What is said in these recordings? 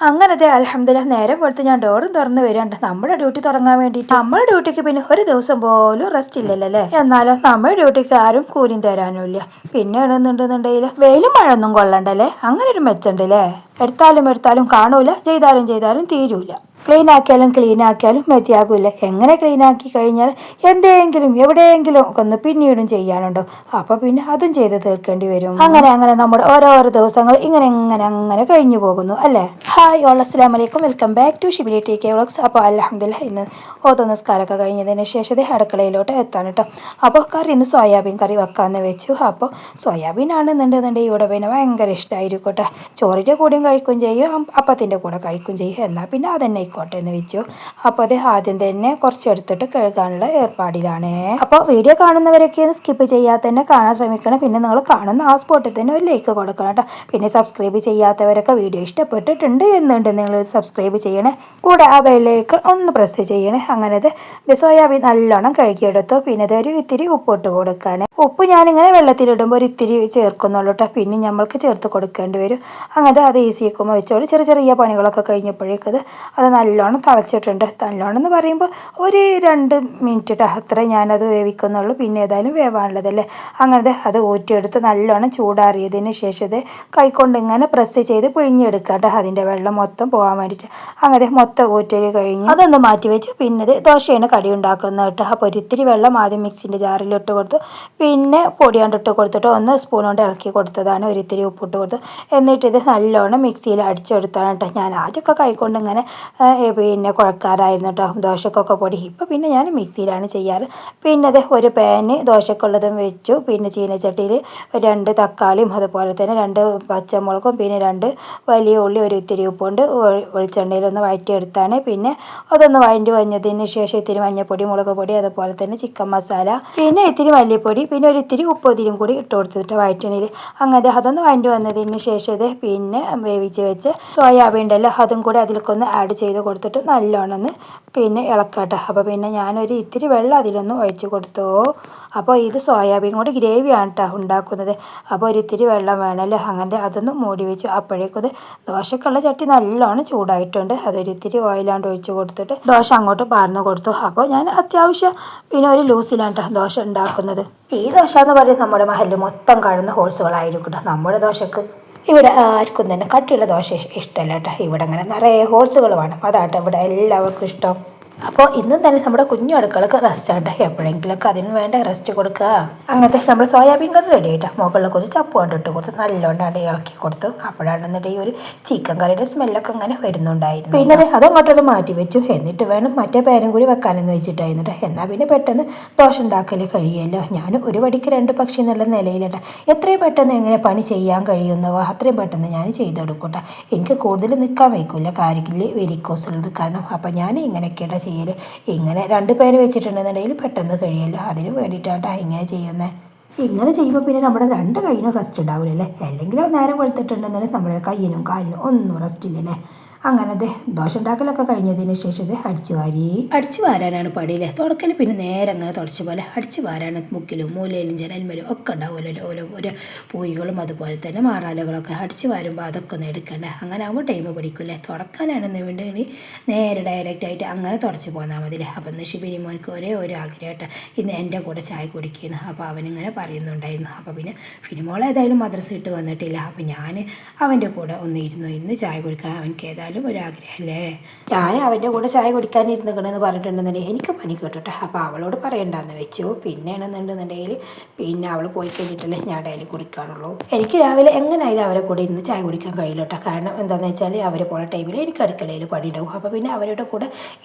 അങ്ങനത്തെ അൽഹംദുലില്ലാ നേരം വെളുത്ത് ഞാൻ ഡോറും തുറന്ന് വരാണ്ട് നമ്മുടെ ഡ്യൂട്ടി തുടങ്ങാൻ വേണ്ടിയിട്ട്. നമ്മുടെ ഡ്യൂട്ടിക്ക് പിന്നെ ഒരു ദിവസം പോലും റെസ്റ്റ് ഇല്ലല്ലോ അല്ലേ. എന്നാലും നമ്മുടെ ഡ്യൂട്ടിക്ക് ആരും കൂലിയും തരാനും ഇല്ല. പിന്നെ ഇടുന്നുണ്ടെന്നുണ്ടെങ്കിൽ വെയിലും മഴയൊന്നും കൊള്ളണ്ടല്ലേ. അങ്ങനെ ഒരു മെച്ചുണ്ടല്ലേ. എടുത്താലും കാണൂല, ചെയ്താലും തീരൂല. ക്ലീൻ ആക്കിയാലും മതിയാകൂല. എങ്ങനെ ക്ലീൻ ആക്കി കഴിഞ്ഞാൽ എന്തെങ്കിലും എവിടെയെങ്കിലും ഒക്കെ ഒന്ന് പിന്നീടും ചെയ്യാനുണ്ടോ. അപ്പൊ പിന്നെ അതും ചെയ്ത് തീർക്കേണ്ടി വരും. അങ്ങനെ നമ്മുടെ ഓരോരോ ദിവസങ്ങൾ ഇങ്ങനെ കഴിഞ്ഞു പോകുന്നു അല്ലേ. ഹായ് ഓൾ, അസ്സലാമു അലൈക്കും. Welcome back to Shibili T K vlogs. അപ്പോൾ അൽഹംദുലില്ലാ ഇന്ന് നിസ്കാരമൊക്കെ കഴിഞ്ഞതിന് ശേഷം അടുക്കളയിലോട്ട് എത്താണ് കേട്ടോ. അപ്പോൾ ഇന്ന് സോയാബീൻ കറി വെക്കാമെന്ന് വെച്ചു. അപ്പോൾ സോയാബീൻ ആണെന്നുണ്ടെന്നുണ്ടെങ്കിൽ ഇവിടെ പിന്നെ ഭയങ്കര ഇഷ്ടമായിരിക്കും കേട്ടോ. ചോറിൻ്റെ കൂടെയും കഴിക്കും ചെയ്യും, അപ്പത്തിൻ്റെ കൂടെ കഴിക്കും ചെയ്യും. എന്നാൽ പിന്നെ അതന്നെ ആയിക്കോട്ടെ എന്ന് വെച്ചു. അപ്പോൾ അത് ആദ്യം തന്നെ കുറച്ചെടുത്തിട്ട് കഴുകാനുള്ള ഏർപ്പാടിലാണ്. അപ്പോൾ വീഡിയോ കാണുന്നവരൊക്കെ സ്കിപ്പ് ചെയ്യാതെ തന്നെ കാണാൻ ശ്രമിക്കണം. പിന്നെ നിങ്ങൾ കാണുന്ന ആ സ്പോട്ടിൽ തന്നെ ഒരു ലൈക്ക് കൊടുക്കണം കേട്ടോ. പിന്നെ സബ്സ്ക്രൈബ് ചെയ്യാത്തവരൊക്കെ വീഡിയോ ഇഷ്ടപ്പെട്ടിട്ടുണ്ട് എന്നുണ്ട് നിങ്ങൾ സബ്സ്ക്രൈബ് ചെയ്യണേ. കൂടെ ആ ബെല്ലേക്ക് ഒന്ന് പ്രസ് ചെയ്യണേ. അങ്ങനത്തെ സോയാബീൻ നല്ലോണം കഴുകിയെടുത്തു. പിന്നെ ഒരു ഇത്തിരി ഉപ്പിട്ട് കൊടുക്കുകയാണ്. ഉപ്പ് ഞാനിങ്ങനെ വെള്ളത്തിലിടുമ്പോൾ ഒരു ഇത്തിരി ചേർക്കുന്നുള്ളൂ കേട്ടോ. പിന്നെ നമ്മൾക്ക് ചേർത്ത് കൊടുക്കേണ്ടി വരും. അങ്ങനെ അത് ഈസിയാക്കുമ്പോൾ വെച്ചോളൂ. ചെറിയ പണികളൊക്കെ കഴിഞ്ഞപ്പോഴേക്കത് അത് നല്ലോണം തിളച്ചിട്ടുണ്ട്. നല്ലോണം എന്ന് പറയുമ്പോൾ ഒരു 2 മിനിറ്റ് കേട്ടോ, അത്ര ഞാനത് വേവിക്കുന്നുള്ളൂ. പിന്നെ ഏതായാലും വേവാനുള്ളതല്ലേ. അങ്ങനെ അത് ഊറ്റിയെടുത്ത് നല്ലോണം ചൂടാറിയതിന് ശേഷം ഇത് കൈക്കൊണ്ട് ഇങ്ങനെ പ്രസ് ചെയ്ത് പിഴിഞ്ഞെടുക്കുക കേട്ടോ, അതിൻ്റെ വെള്ളം മൊത്തം പോകാൻ വേണ്ടിയിട്ട്. അങ്ങനെ മൊത്തം ഊറ്റൽ കഴിഞ്ഞ് അതൊന്ന് മാറ്റി വെച്ച് പിന്നെ ഇത് ദോശയാണ് കടി ഉണ്ടാക്കുന്നത് കേട്ടോ. അപ്പോൾ ഒരിത്തിരി വെള്ളം ആദ്യം മിക്സിൻ്റെ ജാറിലിട്ട് കൊടുത്തു. പിന്നെ പൊടി കൊണ്ടിട്ട് കൊടുത്തിട്ട് ഒന്ന് സ്പൂൺ കൊണ്ട് ഇളക്കി കൊടുത്തതാണ്. ഒരിത്തിരി ഉപ്പിട്ട് കൊടുത്തു. എന്നിട്ട് ഇത് നല്ലോണം മിക്സിയിൽ അടിച്ചെടുത്താണ് കേട്ടോ. ഞാൻ ആദ്യമൊക്കെ കൈക്കൊണ്ട് ഇങ്ങനെ പിന്നെ കുഴക്കാറായിരുന്നു കേട്ടോ ദോശക്കൊക്കെ പൊടി. ഇപ്പോൾ പിന്നെ ഞാൻ മിക്സിയിലാണ് ചെയ്യാറ്. പിന്നെ അത് ഒരു പാന് ദോശക്കുള്ളതും വെച്ചു. പിന്നെ ചീനച്ചട്ടിയിൽ 2 തക്കാളിയും അതുപോലെ തന്നെ 2 പച്ചമുളകും പിന്നെ 2 വലിയ ഉള്ളി ഒരു ഇത്തിരി ഉപ്പുകൊണ്ട് വെളിച്ചെണ്ണയിലൊന്ന് വഴറ്റിയെടുത്താണ്. പിന്നെ അതൊന്ന് വഴറ്റി വന്നതിന് ശേഷം ഇത്തിരി മഞ്ഞൾപ്പൊടി, മുളക് പൊടി, അതുപോലെ തന്നെ ചിക്കൻ മസാല, പിന്നെ ഇത്തിരി മല്ലിപ്പൊടി, പിന്നെ ഒരു ഇത്തിരി ഉപ്പ് ഇതിലും കൂടി ഇട്ട് കൊടുത്തിട്ട് വഴറ്റണയിൽ. അങ്ങനെ അതൊന്ന് വഴറ്റി വന്നതിന് ശേഷം ഇത് പിന്നെ വേവിച്ച് വെച്ച് സോയാബീൻ ഉണ്ടല്ലോ അതും കൂടി അതിലേക്കൊന്ന് ആഡ് ചെയ്ത് കൊടുത്തിട്ട് നല്ലോണം പിന്നെ ഇളക്കട്ടെ. അപ്പോൾ പിന്നെ ഞാനൊരു ഇത്തിരി വെള്ളം അതിലൊന്ന് ഒഴിച്ച് കൊടുത്തു. അപ്പോൾ ഇത് സോയാബീൻ കൊണ്ട് ഗ്രേവിയാണ് കേട്ടോ ഉണ്ടാക്കുന്നത്. അപ്പോൾ ഒരിത്തിരി വെള്ളം വേണമല്ലോ. അങ്ങനെ അതൊന്ന് മൂടി വെച്ചു. അപ്പോഴേക്കും ഇത് ദോശക്കുള്ള ചട്ടി നല്ലോണം ചൂടായിട്ടുണ്ട്. അതൊരിത്തിരി ഓയിലാണ്ട് ഒഴിച്ച് കൊടുത്തിട്ട് ദോശ അങ്ങോട്ട് പാർന്ന് കൊടുത്തു. അപ്പോൾ ഞാൻ അത്യാവശ്യം പിന്നെ ഒരു ലൂസിലാണ് കേട്ടോ ദോശ ഉണ്ടാക്കുന്നത്. ഈ ദോശ എന്ന് പറയുന്നത് നമ്മുടെ മഹലിൽ മൊത്തം കാണുന്ന ഹോൾസുകളായിരിക്കും കേട്ടോ. നമ്മുടെ ദോശക്ക് ഇവിടെ ആർക്കും തന്നെ കട്ടിയുള്ള ദോശ ഇഷ്ടമല്ല കേട്ടോ. ഇവിടെ അങ്ങനെ നിറയെ ഹോൾസുകൾ വേണം. അതാട്ടോ ഇവിടെ എല്ലാവർക്കും ഇഷ്ടം. അപ്പോൾ ഇന്നും തന്നെ നമ്മുടെ കുഞ്ഞു അടുക്കളക്ക് റെസ്റ്റ് ആണ്. എപ്പോഴെങ്കിലൊക്കെ അതിന് വേണ്ട റെസ്റ്റ് കൊടുക്കുക. അങ്ങനത്തെ നമ്മൾ സോയാബീൻ കറി റെഡി ആയിട്ടാണ്. മുകളിൽ കുറച്ച് ചപ്പ് കൊണ്ടിട്ട് കൊടുത്ത് നല്ലോണം ഇളക്കി കൊടുത്തു. അപ്പോഴാണെന്നുണ്ടെങ്കിൽ ഒരു ചിക്കൻ കറിയുടെ സ്മെല്ലൊക്കെ അങ്ങനെ വരുന്നുണ്ടായിരുന്നു. പിന്നെ അതങ്ങോട്ടോട് മാറ്റി വെച്ചു. എന്നിട്ട് വേണം മറ്റേ പാനും കൂടി വെക്കാനെന്ന് വെച്ചിട്ടായിരുന്നു. എന്നാൽ പിന്നെ പെട്ടെന്ന് ദോശ ഉണ്ടാക്കൽ കഴിയുമല്ലോ. ഞാൻ ഒരു വടിക്ക് 2 പക്ഷി എന്നുള്ള നിലയിലട്ട എത്രയും പെട്ടെന്ന് എങ്ങനെ പണി ചെയ്യാൻ കഴിയുന്നവോ അത്രയും പെട്ടെന്ന് ഞാൻ ചെയ്തെടുക്കട്ടെ. എനിക്ക് കൂടുതൽ നിൽക്കാൻ വയ്ക്കില്ല കാര്യത്തിൽ വെരിക്കോസ് ഉള്ളത് കാരണം. അപ്പം ഞാൻ ഇങ്ങനെയൊക്കെയാണ് ചെയ്യൽ. ഇങ്ങനെ 2 പേര് വെച്ചിട്ടുണ്ടെന്നുണ്ടെങ്കിൽ പെട്ടെന്ന് കഴിയുമല്ലോ. അതിന് വേണ്ടിയിട്ടാണ് ഇങ്ങനെ ചെയ്യുന്നത്. ഇങ്ങനെ ചെയ്യുമ്പോൾ പിന്നെ നമ്മുടെ 2 കൈയിനും റെസ്റ്റ് ഉണ്ടാവില്ലല്ലേ. അല്ലെങ്കിൽ നേരം വെളുത്തിട്ടുണ്ടെന്നുണ്ടെങ്കിൽ നമ്മുടെ കയ്യിനും കാലിനും ഒന്നും റെസ്റ്റ് ഇല്ലല്ലേ. അങ്ങനത്തെ ദോശ ഉണ്ടാക്കലൊക്കെ കഴിഞ്ഞതിന് ശേഷം ഇത് അടിച്ചു വാരാനാണ് പടിയില്ലേ. തുടക്കൽ പിന്നെ നേരെ അങ്ങനെ തുടച്ച പോലെ അടിച്ചു വാരാണ്. മുക്കിലും മൂലയിലും ജനൽമേലും ഒക്കെ ഉണ്ടാവുമല്ലോ ഓരോ പൂയികളും അതുപോലെ തന്നെ മാറാലകളൊക്കെ അടിച്ചു വാരുമ്പോൾ അതൊക്കെ ഒന്ന് എടുക്കണ്ടേ. അങ്ങനെ ആകുമ്പോൾ ടൈം പിടിക്കില്ലേ. തുടക്കാനാണെന്ന് വേണ്ടെങ്കിൽ നേരെ ഡയറക്റ്റായിട്ട് അങ്ങനെ തുടച്ച് പോന്നാൽ മതില്ലേ. അപ്പം ഇന്ന് ഷിബിനി മോൻക്ക് ഒരേ ഒരു ആഗ്രഹമായിട്ട് ഇന്ന് എൻ്റെ കൂടെ ചായ കുടിക്കുന്നു. അപ്പോൾ അവനിങ്ങനെ പറയുന്നുണ്ടായിരുന്നു. അപ്പോൾ പിന്നെ ഫിനിമോൾ ഏതായാലും മദ്രസ ഇട്ട് വന്നിട്ടില്ല. അപ്പോൾ ഞാൻ അവൻ്റെ കൂടെ ഒന്നിരുന്നു ഇന്ന് ചായ കുടിക്കാൻ. അവൻക്ക് ഏതായാലും ഒരാഗ്രഹമല്ലേ. ഞാൻ അവൻ്റെ കൂടെ ചായ കുടിക്കാനിരുന്നിക്കണമെന്ന് പറഞ്ഞിട്ടുണ്ടെന്നുണ്ടെങ്കിൽ എനിക്ക് പനി കേട്ടോട്ടെ. അപ്പോൾ അവളോട് പറയണ്ടെന്ന് വെച്ചു. പിന്നെയാണെന്നുണ്ടെന്നുണ്ടെങ്കിൽ പിന്നെ അവൾ പോയി കഴിഞ്ഞിട്ടല്ലേ ഞാൻ ഡെയിലി കുടിക്കാറുള്ളൂ. എനിക്ക് രാവിലെ എങ്ങനെയായാലും അവരെ കൂടെ ഇന്ന് ചായ കുടിക്കാൻ കഴിയില്ല കേട്ടോ. കാരണം എന്താണെന്ന് വെച്ചാൽ അവർ പോണ ടൈമിൽ എനിക്ക് അടുക്കളയിൽ പണി ഉണ്ടാവും. അപ്പോൾ പിന്നെ അവരുടെ കൂടെ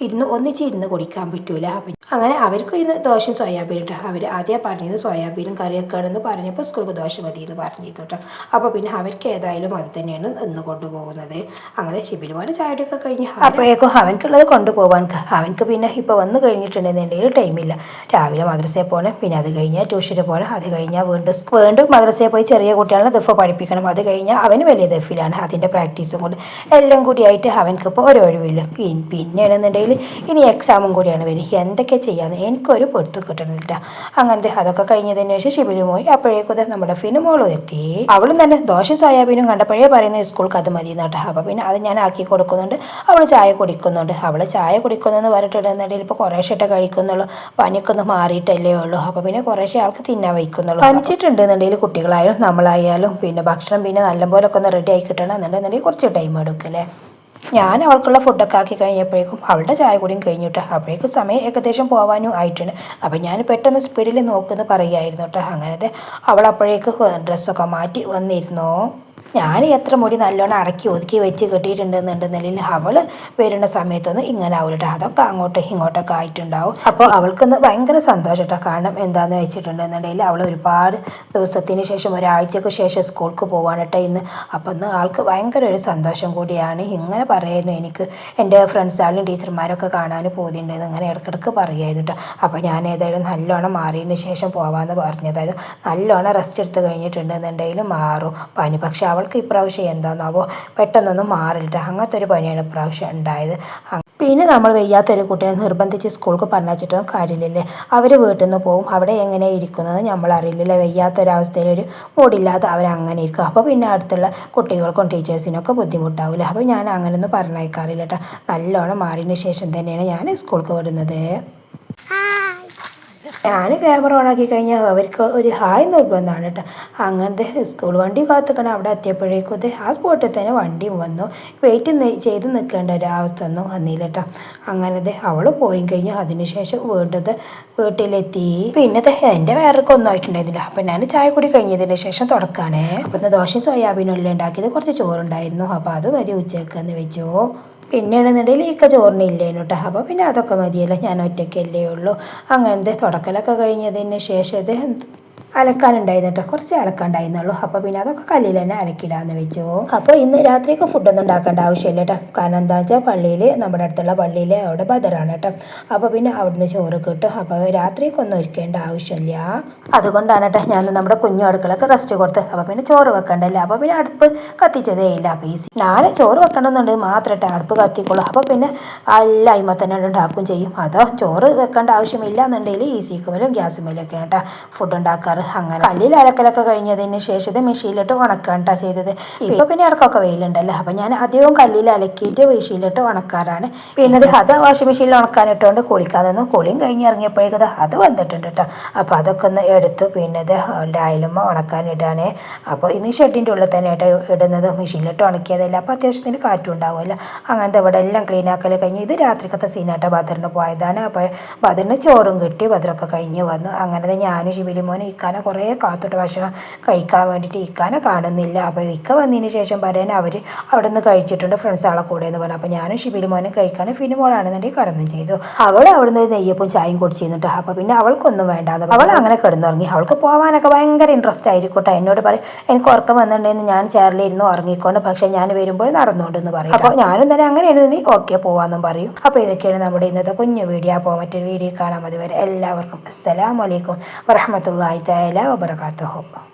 ഒന്നിച്ചിരുന്ന് കുടിക്കാൻ പറ്റൂല. അങ്ങനെ അവർക്കും ഇന്ന് ദോശയും സോയാബീൻ കേട്ടോ. അവർ ആദ്യം പറഞ്ഞത് സോയാബീനും കറിയൊക്കെ ആണെന്ന് പറഞ്ഞപ്പോൾ സ്കൂൾക്ക് ദോശ മതി എന്ന് പറഞ്ഞിരുന്നു കേട്ടോ. അപ്പോൾ പിന്നെ അവർക്ക് ഏതായാലും അത് തന്നെയാണ് ഇന്ന് കൊണ്ടുപോകുന്നത്. അങ്ങനെ ഷിബിലുമാരെ ചായയൊക്കെ കഴിഞ്ഞ് അപ്പോഴേക്കും അവൻക്കുള്ളത് കൊണ്ടുപോകാൻ. അവൻക്ക് പിന്നെ ഇപ്പോൾ വന്ന് കഴിഞ്ഞിട്ടുണ്ടെന്നുണ്ടെങ്കിൽ ടൈമില്ല. രാവിലെ മദ്രസയിൽ പോകണം, പിന്നെ അത് കഴിഞ്ഞാൽ ട്യൂഷന് പോകണം, അത് കഴിഞ്ഞാൽ വീണ്ടും മദ്രസയിൽ പോയി ചെറിയ കുട്ടികളെ ദഫ് പഠിപ്പിക്കണം, അത് കഴിഞ്ഞാൽ അവന് വലിയ ദഫിലാണ്. അതിൻ്റെ പ്രാക്ടീസും കൊണ്ട് എല്ലാം കൂടിയായിട്ട് അവൻക്കിപ്പോൾ ഒരൊഴിവില്ല. പിന്നെയാണെന്നുണ്ടെങ്കിൽ ഇനി എക്സാമും കൂടിയാണ് വരും. എന്തൊക്കെ ചെയ്യാമെന്ന് എനിക്കൊരു പൊടുത്ത് കിട്ടണില്ല. അങ്ങനത്തെ അതൊക്കെ കഴിഞ്ഞതിന് ശേഷം ഷിബിലും പോയി. അപ്പോഴേക്കും നമ്മുടെ ഫിനുമോളും എത്തി. അവളും തന്നെ ദോശ സോയാബീനും കണ്ടപ്പോഴേ പറയുന്നത് സ്കൂൾക്ക് അത് മതി എന്നാട്ടോ. അപ്പോൾ പിന്നെ അത് ഞാൻ ആക്കി ആക്കി കൊടുക്കുന്നുണ്ട്. അവൾ ചായ കുടിക്കുന്നുണ്ട്. അവൾ ചായ കുടിക്കുന്നതെന്ന് പറഞ്ഞിട്ടുണ്ടെന്നുണ്ടെങ്കിൽ ഇപ്പോൾ കുറേശ്ശെ കഴിക്കുന്നുള്ളൂ. പനിയൊക്കെ ഒന്ന് മാറിയിട്ടല്ലേ ഉള്ളൂ. അപ്പോൾ പിന്നെ കുറേശ്ശെ ആൾക്ക് തിന്നാൻ വയ്ക്കുന്നുള്ളൂ. പനിച്ചിട്ടുണ്ടെന്നുണ്ടെങ്കിൽ കുട്ടികളായാലും നമ്മളായാലും പിന്നെ ഭക്ഷണം പിന്നെ നല്ലപോലെ ഒക്കെ ഒന്ന് റെഡി ആയി കിട്ടണം എന്നുണ്ടെന്നുണ്ടെങ്കിൽ കുറച്ച് ടൈം എടുക്കും അല്ലേ. ഞാൻ അവൾക്കുള്ള ഫുഡൊക്കെ ആക്കി കഴിഞ്ഞപ്പോഴേക്കും അവളുടെ ചായ കൂടിയും കഴിഞ്ഞിട്ട് അപ്പോഴേക്കും സമയം ഏകദേശം പോകാനും ആയിട്ടുണ്ട്. അപ്പം ഞാൻ പെട്ടെന്ന് സ്പീഡിൽ നോക്കുമെന്ന് പറയുമായിരുന്നു കേട്ടോ. അങ്ങനത്തെ അവൾ അപ്പോഴേക്ക് ഡ്രസ്സൊക്കെ മാറ്റി വന്നിരുന്നു. ഞാൻ എത്ര മുടി നല്ലോണം അടക്കി ഒതുക്കി വെച്ച് കെട്ടിയിട്ടുണ്ടെന്നുണ്ടെന്നുണ്ടെങ്കിൽ അവൾ വരുന്ന സമയത്തൊന്നും ഇങ്ങനെ ആവില്ല. അതൊക്കെ അങ്ങോട്ടും ഇങ്ങോട്ടൊക്കെ ആയിട്ടുണ്ടാവും. അപ്പോൾ അവൾക്കൊന്ന് ഭയങ്കര സന്തോഷം കേട്ടോ. കാരണം എന്താണെന്ന് വെച്ചിട്ടുണ്ടെന്നുണ്ടെങ്കിൽ അവൾ ഒരുപാട് ദിവസത്തിന് ശേഷം ഒരാഴ്ചക്ക് ശേഷം സ്കൂൾക്ക് പോവാണ് കേട്ടോ ഇന്ന്. അപ്പം ഇന്ന് ആൾക്ക് ഭയങ്കര ഒരു സന്തോഷം കൂടിയാണ്. ഇങ്ങനെ പറയുന്നു, എനിക്ക് എൻ്റെ ഫ്രണ്ട്സായാലും ടീച്ചർമാരൊക്കെ കാണാൻ പോകുന്നുണ്ടെന്ന് ഇങ്ങനെ ഇടയ്ക്കിടയ്ക്ക് പറയുമായിരുന്നു കേട്ടോ. അപ്പോൾ ഞാൻ ഏതായാലും നല്ലോണം മാറിയതിന് ശേഷം പോകാമെന്ന് പറഞ്ഞതായാലും നല്ലോണം റെസ്റ്റ് എടുത്ത് കഴിഞ്ഞിട്ടുണ്ടെന്നുണ്ടെങ്കിലും മാറും പനി. പക്ഷെ അവൾക്ക് ഇപ്രാവശ്യം എന്താണെന്നാവോ പെട്ടെന്നൊന്നും മാറില്ല. അങ്ങനത്തെ ഒരു പനിയാണ് ഇപ്രാവശ്യം ഉണ്ടായത്. പിന്നെ നമ്മൾ വയ്യാത്തൊരു കുട്ടിയെ നിർബന്ധിച്ച് സ്കൂൾക്ക് പറഞ്ഞിട്ടൊന്നും കാര്യമില്ലല്ലേ. അവർ വീട്ടിൽ നിന്ന് പോകും. അവിടെ എങ്ങനെ ഇരിക്കുന്നത് നമ്മൾ അറിയില്ലല്ലേ. വയ്യാത്തൊരവസ്ഥയിൽ ഒരു മൂടില്ലാതെ അവരങ്ങനെ ഇരിക്കും. അപ്പോൾ പിന്നെ അടുത്തുള്ള കുട്ടികൾക്കും ടീച്ചേഴ്സിനൊക്കെ ബുദ്ധിമുട്ടാവില്ല. അപ്പോൾ ഞാൻ അങ്ങനെയൊന്നും പറഞ്ഞയക്കാറില്ല കേട്ടോ. നല്ലോണം മാറിയതിന് ശേഷം തന്നെയാണ് ഞാൻ സ്കൂൾക്ക് വിടുന്നത്. ഞാൻ ക്യാമറ ഓണാക്കി കഴിഞ്ഞാൽ അവർക്ക് ഒരു ഹായ് നിർബന്ധമാണ് കേട്ടോ. അങ്ങനത്തെ സ്കൂൾ വണ്ടി കാത്തുക്കണം. അവിടെ എത്തിയപ്പോഴേക്കും ആ സ്പോട്ടിൽ തന്നെ വണ്ടിയും വന്നു. വെയിറ്റ് ചെയ്ത് നിൽക്കേണ്ട ഒരവസ്ഥ ഒന്നും വന്നില്ല കേട്ടോ. അങ്ങനത്തെ അവൾ പോയി കഴിഞ്ഞു. അതിനുശേഷം വീട്ടിലെത്തി. പിന്നെ എൻ്റെ വേറൊക്കെ ആയിട്ടുണ്ടായിരുന്നില്ല. അപ്പം ഞാൻ ചായ കൂടി കഴിഞ്ഞതിന് ശേഷം തുടക്കാണേ. അപ്പം ഇന്ന് ദോശയും സോയാബീനും ഉണ്ടാക്കിയത് കുറച്ച് ചോറുണ്ടായിരുന്നു. അപ്പോൾ അത് മതി ഉച്ചയ്ക്ക് എന്ന് വെച്ചു. പിന്നെയാണെന്നുണ്ടെങ്കിൽ ഇക്ക ചോറിനില്ലേനു കേട്ടോ. അപ്പോൾ പിന്നെ അതൊക്കെ മതിയല്ലോ, ഞാൻ ഒറ്റയ്ക്കല്ലേ ഉള്ളൂ. അങ്ങനത്തെ തുടക്കലൊക്കെ കഴിഞ്ഞതിന് ശേഷം അലക്കാനുണ്ടായിരുന്നു കേട്ടോ. കുറച്ച് അലക്കാനുണ്ടായിരുന്നുള്ളൂ. അപ്പോൾ പിന്നെ അതൊക്കെ കല്ലിൽ തന്നെ അലക്കിടാമെന്ന് വെച്ചു. അപ്പോൾ ഇന്ന് രാത്രിയൊക്കെ ഫുഡൊന്നും ഉണ്ടാക്കേണ്ട ആവശ്യമില്ല കേട്ടോ. കാരണം എന്താ വെച്ചാൽ പള്ളിയിൽ, നമ്മുടെ അടുത്തുള്ള പള്ളിയിൽ അവിടെ ബദറാണ് കേട്ടോ. അപ്പോൾ പിന്നെ അവിടുന്ന് ചോറ് കിട്ടും. അപ്പോൾ രാത്രിയൊക്കൊന്നും ഒരുക്കേണ്ട ആവശ്യമില്ല. അതുകൊണ്ടാണ് കേട്ടോ ഞാൻ നമ്മുടെ കുഞ്ഞു അടുക്കളൊക്കെ റെസ്റ്റ് കൊടുത്ത്. അപ്പോൾ പിന്നെ ചോറ് വെക്കണ്ടല്ലോ. അപ്പോൾ പിന്നെ അടുപ്പ് കത്തിച്ചതേ ഇല്ല. അപ്പോൾ ഈസി ഞാൻ ചോറ് വെക്കണമെന്നുണ്ട് മാത്രമേ അടുപ്പ് കത്തിക്കുള്ളൂ. അപ്പോൾ പിന്നെ എല്ലാം അയിമ തന്നെ ഉണ്ടാക്കുകയും ചെയ്യും. അതോ ചോറ് വെക്കേണ്ട ആവശ്യമില്ല എന്നുണ്ടെങ്കിൽ ഈസിക്കുമല്ലോ ഗ്യാസ് മേലൊക്കെ കേട്ടോ ഫുഡ് ഉണ്ടാക്കാറ്. അങ്ങനെ കല്ലിൽ അലക്കലൊക്കെ കഴിഞ്ഞതിന് ശേഷം മെഷീനിലിട്ട് ഉണക്കാണ് ചെയ്തത്. ഇപ്പൊ പിന്നെ ഇടക്കൊക്കെ വെയിലുണ്ടല്ലോ. അപ്പൊ ഞാൻ അധികവും കല്ലിൽ അലക്കിയിട്ട് മെഷീനിലിട്ട് ഉണക്കാറാണ്. പിന്നെ അത് വാഷിംഗ് മെഷീനിൽ ഉണക്കാനിട്ടുകൊണ്ട് കുളിക്കാൻ നിന്നു. കുളിയും കഴിഞ്ഞ് ഇറങ്ങിയപ്പോഴേക്കത് അത് വന്നിട്ടുണ്ട് കേട്ടോ. അപ്പോൾ അതൊക്കെ ഒന്ന് എടുത്ത് പിന്നെ അയലുമ്മ ഉണക്കാനിടാണ്. അപ്പോൾ ഇന്ന് ഷെഡിൻ്റെ ഉള്ളിൽ തന്നെ ആയിട്ട് ഇടുന്നത്. മെഷീനിലിട്ട് ഉണക്കിയതല്ല. അപ്പോൾ അത്യാവശ്യത്തിന് കാറ്റും ഉണ്ടാവുമല്ലോ. അങ്ങനത്തെ ഇവിടെ എല്ലാം ക്ലീൻ ആക്കൽ കഴിഞ്ഞ് ഇത് രാത്രിക്കത്തെ സീനായിട്ട് ബദറിന് പോയതാണ്. അപ്പോൾ ബദറിന് ചോറും കിട്ടി. ബദറൊക്കെ കഴിഞ്ഞ് വന്നു. അങ്ങനെ ഞാനും ശിബിലിമോനും ഇക്കാനെ കുറേ കാത്തിട്ട് ഭക്ഷണം കഴിക്കാൻ വേണ്ടിയിട്ട് ഇക്കാനെ കാണുന്നില്ല. അപ്പോൾ ഇക്ക വന്നതിന് ശേഷം പറയാൻ അവർ അവിടെ നിന്ന് കഴിച്ചിട്ടുണ്ട് ഫ്രണ്ട്സുകളെ കൂടെ എന്ന് പറഞ്ഞു. അപ്പോൾ ഞാനും ശിബിലിമോനും കഴിക്കാൻ ഫിനിമോളാണെന്നുണ്ടെങ്കിൽ കടന്നും ചെയ്തു. അവൾ അവിടെ നിന്ന് നെയ്യപ്പും ചായയും കുടിച്ചിരുന്നിട്ട്. അപ്പോൾ പിന്നെ അവൾക്കൊന്നും വേണ്ടാതെ അവൾ അങ്ങനെ കിടന്നുറങ്ങി. അവൾക്ക് പോകാനൊക്കെ ഭയങ്കര ഇൻട്രസ്റ്റ് ആയിരിക്കട്ടെ. എന്നോട് പറയും എനിക്ക് ഉറക്കം വന്നിട്ടുണ്ടെന്ന്, ഞാൻ ചെയറിലിരുന്ന് ഉറങ്ങിക്കൊണ്ട്, പക്ഷേ ഞാൻ വരുമ്പോൾ നടന്നുകൊണ്ടെന്ന് പറയും. അപ്പോൾ ഞാനും തന്നെ അങ്ങനെയാണെന്നുണ്ടെങ്കിൽ ഓക്കെ പോകാമെന്നും പറയും. അപ്പോൾ ഇതൊക്കെയാണ് നമ്മുടെ ഇന്നത്തെ കുഞ്ഞു വീഡിയോ. അപ്പോൾ മറ്റൊരു വീഡിയോ കാണാൻ മതി വരെ എല്ലാവർക്കും അസ്സലാമു അലൈക്കും വറഹ്മത്തുള്ളാഹി തആല വബറകാതുഹു.